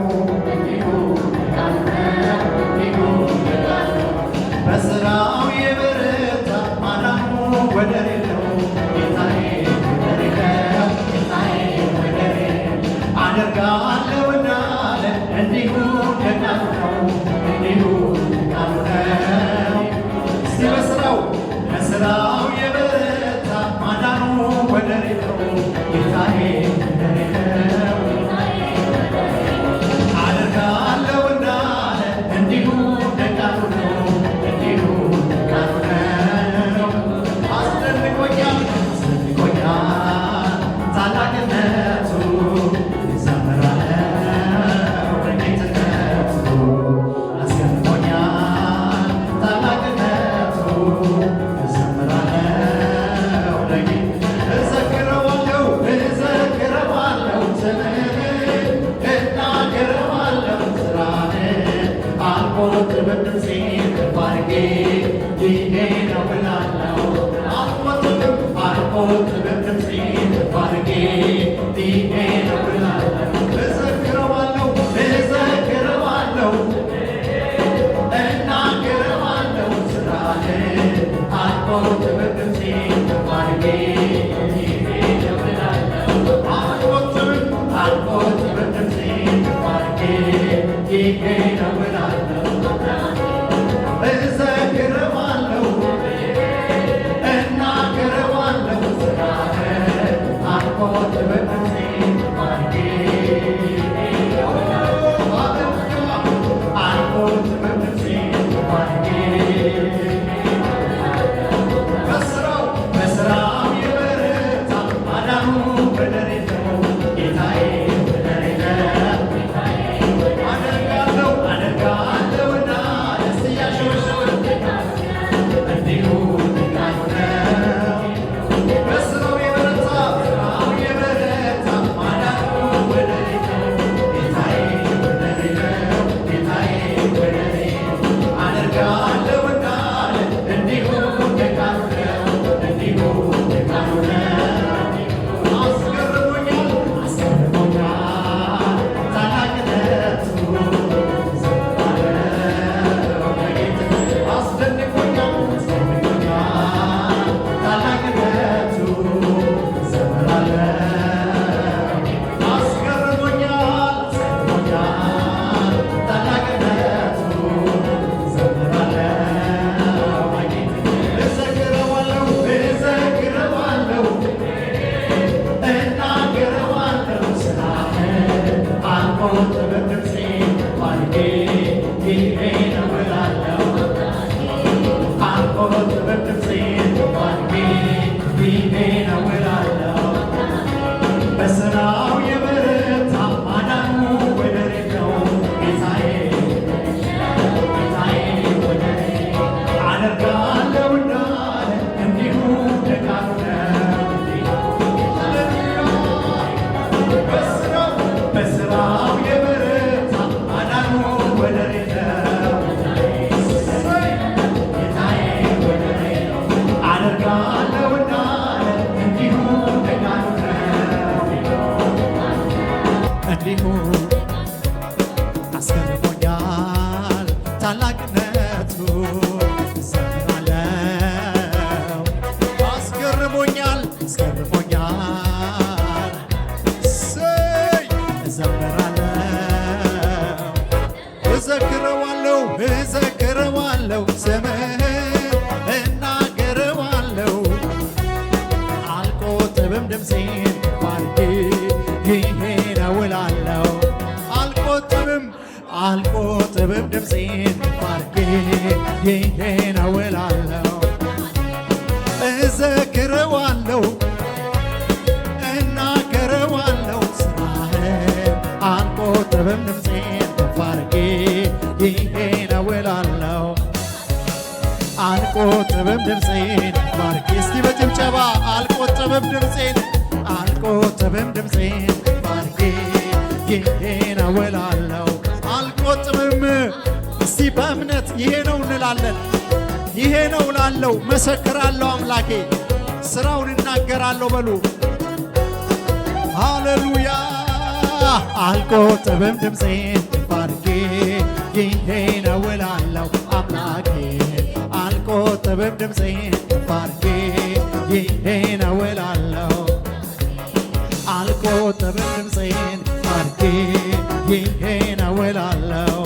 እንዲሁ እንደ ቃሉ ነው፣ እንዲሁ እንደ ቃሉ ነው። በሥራው የበረታ ማዳኑ ወደር የለው ጌታዬ፣ ወደር የለው ጌታዬ፣ ወደር የለው። አደርጋለሁና አለ እንዲሁ እንደ ቃሉ ነው፣ እንዲሁ እንደ ቃሉ ነው። እስቲ በሥራው የበረታ ማዳኑ ወደር የለው ጌታዬ፣ ወደር የለው አደርጋለሁ እንዳለ እንዲሁ እንደ ቃሉ ነው፣ እንዲሁ እንደ ቃሉ ነው። አስደንቆኛል ታላቅነቱ፣ እዘምራለሁ ለጌትነቱ። አስገርሞኛል ታላቅነቱ፣ እዘምራለሁ እዘክረዋለሁ ስምህን፣ እናገረዋለሁ ስራህን። አልቆጥርም በድምፄን ከፍ አድርጌ ይሄ ነው እላለሁ። አልቆጥርም በድምፄን ከፍ አድርጌ ይሄ ነው እላለሁ። እዘክረዋለሁ እናገረዋለሁ ስራህን። አልቆጥርም በድምፄን ከፍ አድርጌ ይሄ ነው እላለሁ። አልቆጥርም በድምፄን ከፍ አድርጌ ይሄ ነው እላለሁ። እዘክረዋለሁ እናገረዋለሁ ስራህን። አልቆጥርም በድምፄን ከፍ አድርጌ አልቆጥርም በድምፄን ከፍ አድርጌ። በሥራው የበረታ እንዲሁ አስገርሞኛል ታላቅነቱ ዘምራለው አስገርሞኛል ሰይ እዘምራለው እዘክረዋለው ስምህን እናገረዋለው አልቆጥብም ድምፄን ባርጌ ይሄን እውላለሁ አልቆጥብም ድምፄን ባርጌ ይሄን እውላለሁ እዘክረዋለው እናገረዋለው ስራህን አልቆጥብም ድምፄን ባርጌ ይሄን እውላለሁ አልቆጥብም ድምፄን ባርጌ እስቲ በጭብጨባ አልቆጥብም ድምፄን ባርጌ ይሄን እውላለሁ አልቆጥብም እስቲ በእምነት ይሄ ነው እንላለን ይሄ ነው እላለሁ መሰክራለሁ አምላኬ ስራውን እናገራለሁ በሉ ሃሌሉያ አልቆጥብም ድምፄን ባርጌ ይሄን እውላለሁ አምላኬ አልቆጥብም ድምፄን ባርጌ ይሄን እውላለሁ አልቆጥብም ድምፄን ባርጌ ይሄን እውላለሁ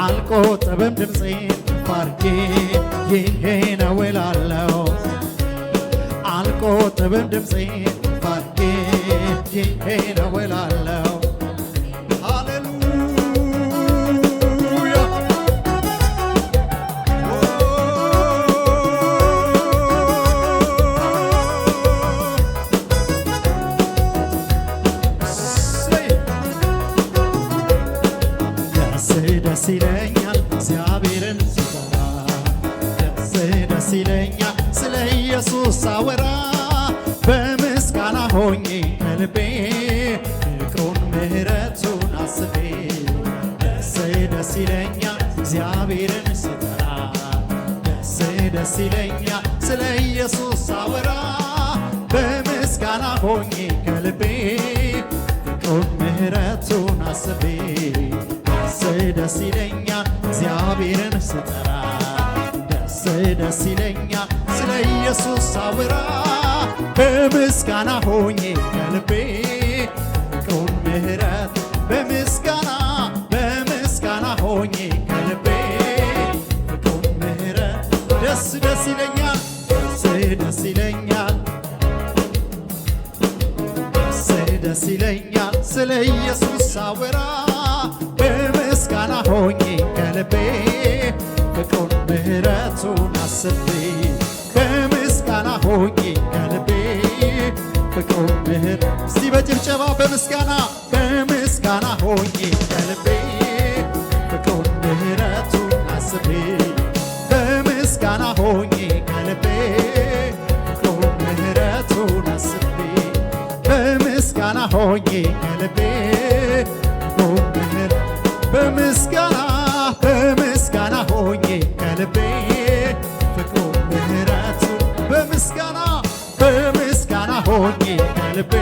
አልቆጥብም ድምፄን ባርጌ ይሄን እውላለሁ አልቆጥብም ድምፄን ባርጌ ይሄን እውላለሁ ሃሌሉያ ደስ ይለኛል እግዚአብሔርን ስጠራ ደስ ይለኛል ስለ ኢየሱስ ሳወራ በምስጋና ሆኜ ከልቤ ፍቅሩን ምሕረቱን አስቤ ደስ ይለኛል እግዚአብሔርን ስጠራ ደስ ይለኛል ስለ ኢየሱስ ሳወራ በምስጋና ሆኜ ከልቤ ፍቅሩን ምሕረቱን አስቤ ደስ ይለኛል እግዚአብሔርን ስጠራ ደስ ይለኛል ስለ ኢየሱስ ሳወራ በምስጋና ሆኜ ከልቤ ፍቅሩን ምሕረት በምስጋና ሆኜ ከልቤ ፍቅሩን ምሕረት ደስ ይለኛል ደስ ይለኛል ስለ ኢየሱስ ሳወራ በምስጋና ሆኜ ከልቤ ፍቅሩን ምሕረቱን አስቤ በምስጋና ሆኜ ከልቤ ፍቅሩን ምሕረት እስቲ በጭብጨባ በምስጋና ሆኜ ከልቤ ፍቅሩን ምሕረቱን አስቤ በምስጋና ሆኜ ከልቤ ፍቅሩን ምሕረቱን አስቤ በምስጋና ሆኜ ከልቤ በምስጋና ሆኜ ከልቤ ፍቅሩን ምሕረቱን በምስጋና ሆኜ ከልቤ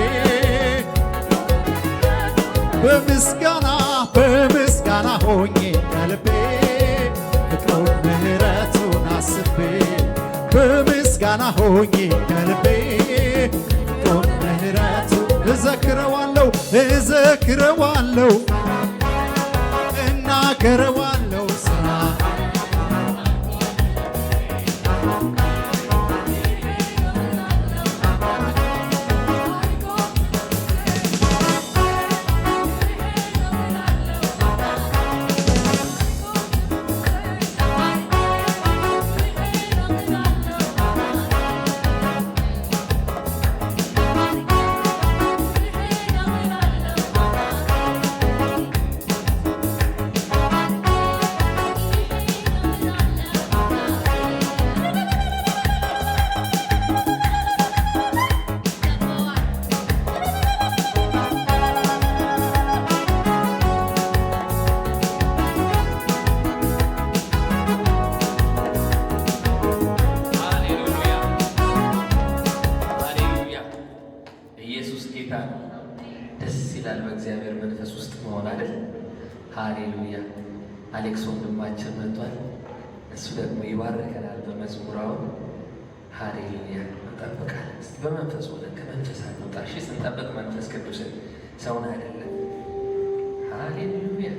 በምስጋና ሆኜ ከልቤ ፍቅሩን ምሕረቱን አስቤ በምስጋና ሆኜ ከልቤ ፍቅሩን ምሕረቱን እዘክረዋለሁ እናገረዋለሁ ስራ ሃሌሉያ። አሌክስ ወንድማችን መጥቷል። እሱ ደግሞ ይባርከናል በመዝሙራው። ሃሌሉያ። እንጠብቃለን። እስቲ በመንፈስ ሆነን ከመንፈስ አንወጣ። እሺ፣ ስንጠብቅ መንፈስ ቅዱስን ሰውን አይደለም። ሃሌሉያ።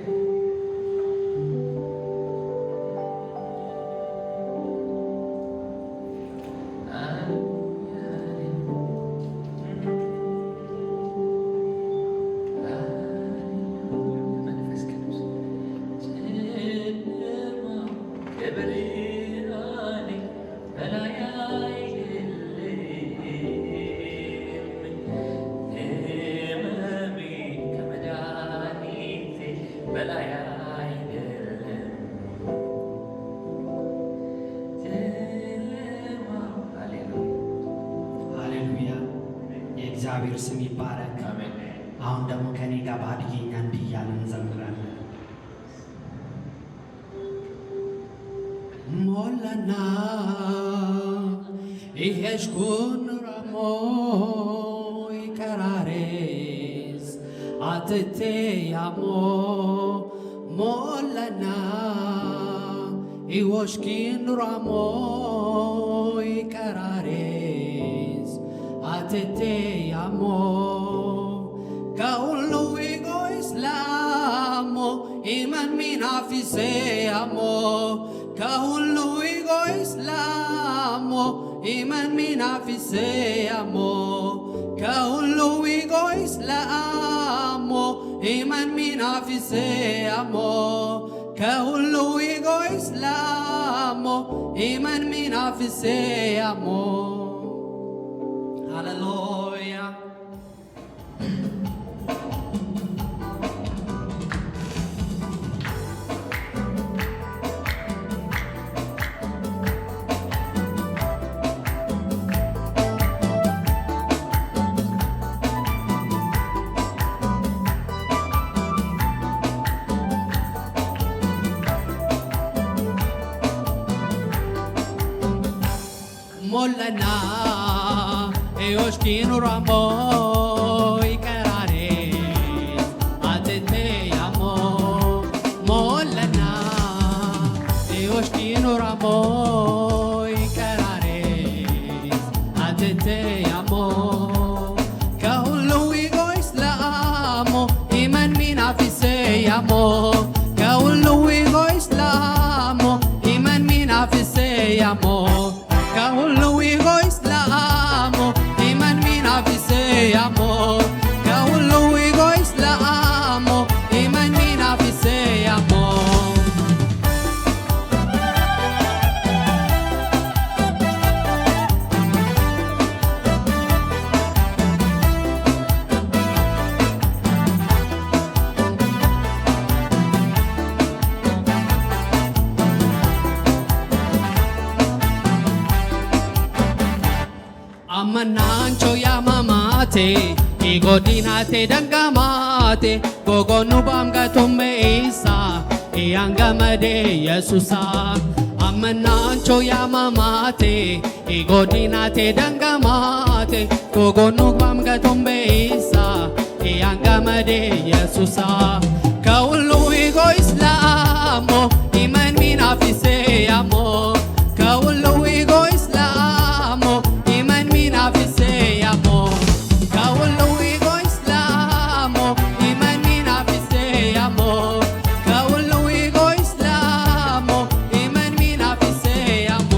እግዚአብሔር ስም ይባረክ። አሁን ደግሞ ከኔ ጋር በሀዲየኛ እንዲህ እያልን እንዘምራለን። ሞላና ኢሄሽኩን ራሞ ይቀራሬስ አትቴ ያሞ ሞላና ኢወሽኪን ራሞ ይቀራሬስ አትቴ ያሞ ከሁሉ ዊጎ ኢስላሞ ኢመን ሚናፊሴ ያሞ ከሁሉ ዊጎ ኢስላሞ ኢመን ሚናፊሴ ያሞ ከሁሉ ዊጎ ኢስላሞ ኢመን ሚናፊሴ ያሞ ከሁሉ ዊጎ ኢስላሞ ኢመን ሚናፊሴ ያሞ ሃሌሉያ። ሞለና ኤዮሽኪኑ ራሞ ይቀራሬስ አትቴ ያሞ ሞለና ኤዮሽኪኑ ራሞ ይቀራሬስ አትቴ ያሞ ከሁሉ ዊጎ ኢስላሞ ኢመን ሚናፊሴ ያሞ ከሁሉ ዊጎ ኢስላሞ ኢመን ሚናፊሴ ያሞ ከሁሉ ዊጎ ኢስላሞ ኢመን ሚናፊሴ ያሞ ከሁሉ ዊጎ ኢስላሞ ኢመን ሚናፊሴ ያሞ amanancho yamamate igodinate dangamate gogonu bamgatume isa iyangamade yesusa amanancho yamamate igodinate dangamate gogonu bamgatume isa iyangamade yesusa ከሁሉ ዊጎ ኢስላሞ ኢመን ሚናፊሴ ያሞ ከሁሉ ዊጎ ኢስላሞ ኢመን ሚናፊሴ ያሞ ከሁሉ ዊጎ ኢስላሞ ኢመን ሚናፊሴ ያሞ ከሁሉ ዊጎ ኢስላሞ ኢመን ሚናፊሴ ያሞ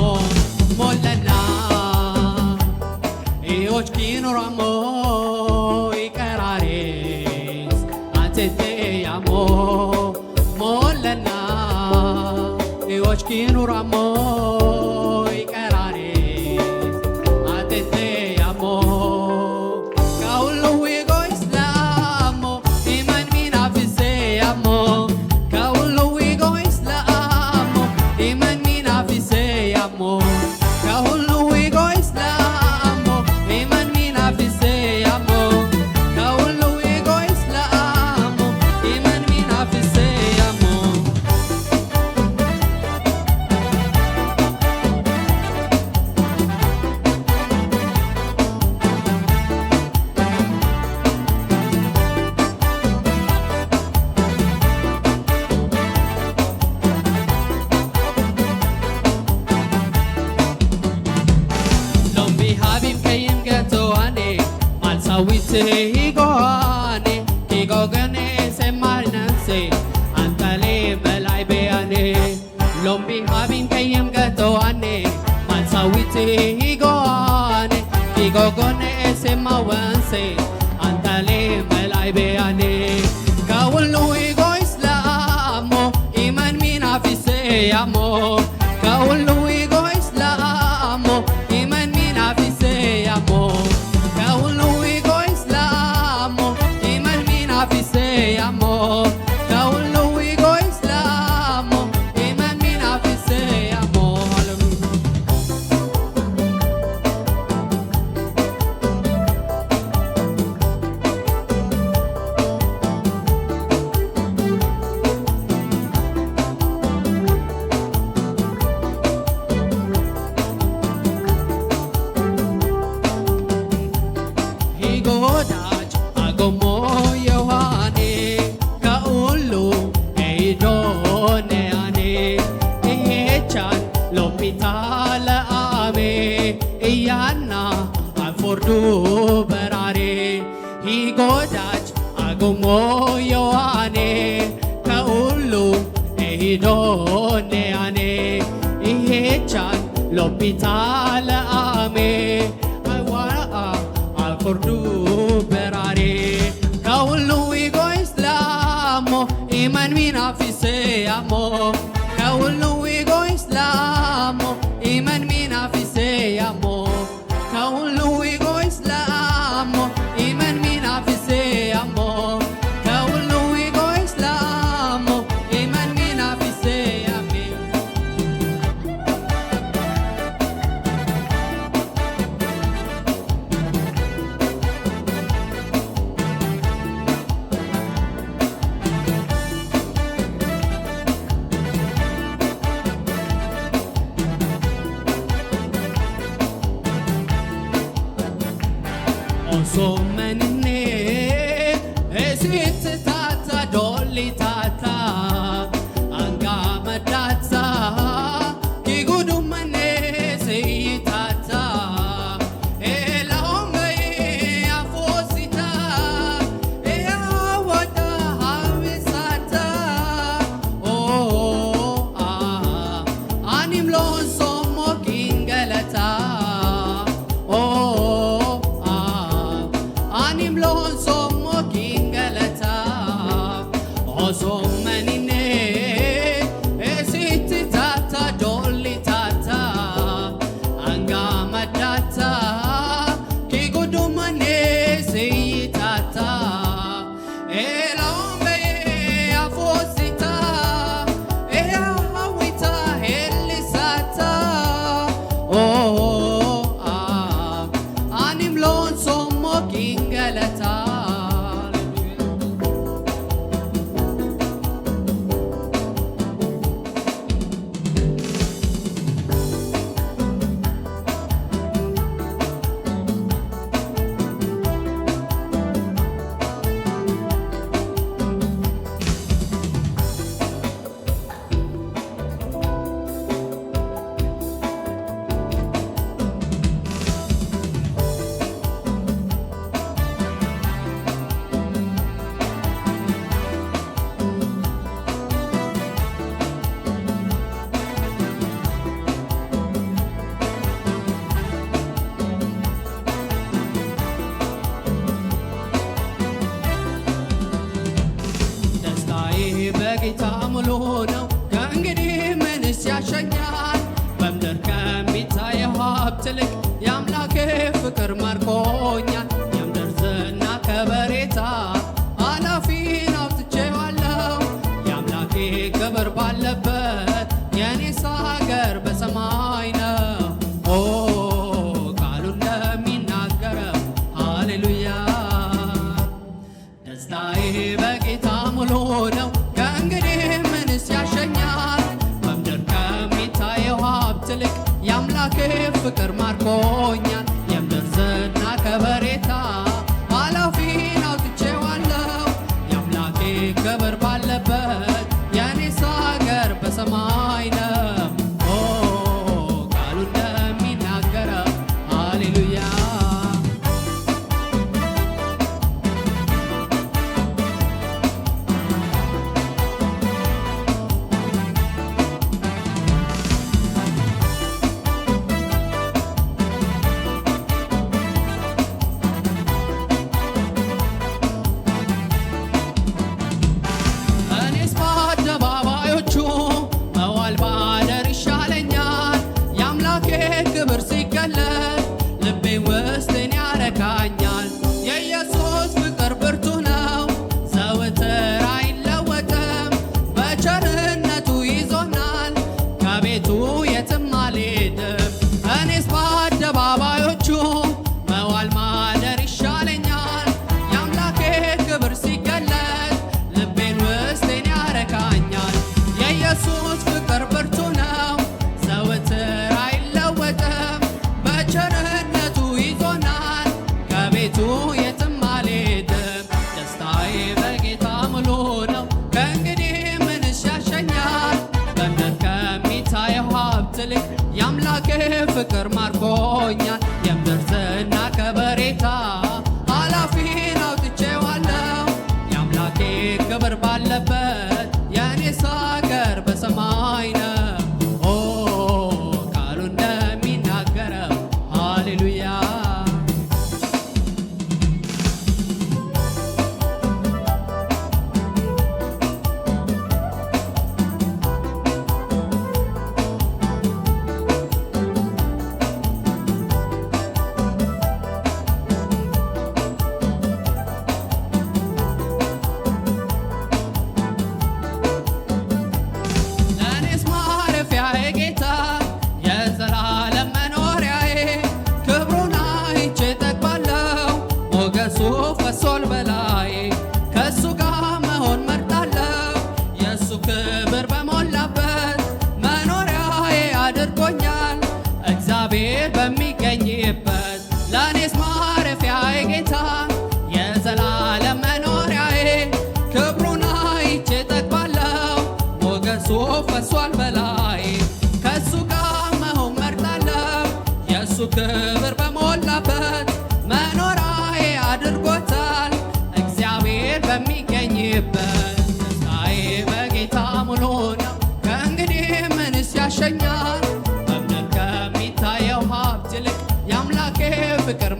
ሞለና ኢዮሽኪኑ ራሞ ይቀራሬስ አትቴ ያሞ ሞለና ኢዮሽኪኑ ራሞ ይቀራሬስ አትቴ ያሞ ከሁሉ ዊጎ ኢስላሞ ኢመን ሚናፊሴ ያሞ ከሁሉ ዊጎ ኢስላሞ ኢመን ሚናፊሴ ያሞ ከሁሉ ዊጎ ኢስላሞ ኢመን ሚናፊሴ ያሞ ከሁሉ ዊጎ ኢስላሞ ኢመን ሚናፊሴ ያሞ Mansawite higone higogane se marnanse antale belai beane lombi habin kayem gatoane Mansawite higone higogane se mawanse antale belai beane kawlu higo islamo iman mina fise amo kawlu higo islamo iman mina fise amo kawlu higo islamo iman mina fise amo kawlu higo islamo iman mina fise amo Higodaj agomo yohane kaulu eidone ane ehechan lopitala ame iyana afordu berare Higodaj agomo yohane kaulu eidone ane ehechan lopitala ame Kordu berare kaulu higo islamo iman mina fise amo kaulu higo islamo iman mina fise amo kaulu higo islamo iman mina fise amo kaulu higo islamo iman mina fise amo Osomenine esit tata doli tata angama tata kigudumane sei tata elahome afosita eawata hawisata anim lonso mokingalata Anim lonso mokingalata osomenine esit tata doli tata angama tata kigudumane sei tata elombe afosita eawita helisata anim lonso mokingalata በጌታ ሙሉ ነው ከእንግዲህ ምንስ ያሸኛል በምድር ከሚታየው ሀብት ይልቅ የአምላኬ ፍቅር ማርኮኛል የምድር ዝና ከበሬታ ኃላፊን አውጥቼዋለሁ የአምላኬ ክብር ባለበት የኔስ ሀገር በሰማይ ነው ቃሉ እንደሚናገረው ሃሌሉያ ደስታዬ በጌታ ሙሉ ነው ከእንግዲህ ምንስ ያሸኛል በምድር ከሚታየው ሀብት ይልቅ የአምላኬ ፍቅር ማርኮኛል የምድር ዝና ከበሬታ ኃላፊን አውጥቼዋለሁ የአምላኬ ክብር ባለበት የኔስ ሀገር በሰማይ ነው ቃሉ እንደሚናገረው ሃሌሉያ ልቤን ውስጤን ያረካኛል። የኢየሱስ ፍቅር ብርቱ ነው ዘወትር አይለወጥም። በቸርነቱ ይዞናል ከቤቱ የትም አልሄድም። እኔስ በአደባባዮቹ መዋል ማደር ይሻለኛል። የአምላኬ ክብር ሲገለጥ ልቤን ውስጤን ያረካኛል። የኢየሱስ ፍቅር ብርቱ ነው ዘወትር አይለወጥም። በቸርነቱ ይዞናል ከቤቱ የትም አልሄድም። ደስታዬ በጌታ ሙሉ ነው ከእንግዲህ ምንስ ያሸኛል? በምድር ከሚታየው ሀብት ይልቅ የአምላኬ ፍቅር ማርኮኛል። የምድር ዝና ከበሬታ ኃላፊን አውጥቼዋለሁ። የአምላኬ ክብር ባለበት የእኔስ አገር በሰማይ ነው። ኦ ቃሉ እንደሚናገረው ሃሌሉያ። ለእኔስ ማረፊያዬ ጌታ የዘላለም መኖሪያዬ ክብሩን አይቼ ጠግባለሁ። ሞገሱ ፈሶል በላዬ ከእሱ ጋር መሆን መርጣለሁ። የእሱ ክብር በሞላበት መኖሪያዬ አድርጎኛል እግዚአብሔር በሚገኝበት። ለእኔስ ማረፊያዬ ጌታ የዘላለም መኖሪያዬ ክብሩን አይቼ ጠግባለሁ። ሞገሱ ፈሷል በላይ ከእሱ ጋር መሆን መርጣለሁ። የእሱ ክብር በሞላበት መኖሪያዬ አድርጎታል እግዚአብሔር በሚገኝበት። ደስታዬ በጌታ ሙሉ ነው ከእንግዲህ ምንስ ያሸኛል? በምድር ከሚታየው ሀብት ይልቅ የአምላኬ ፍቅር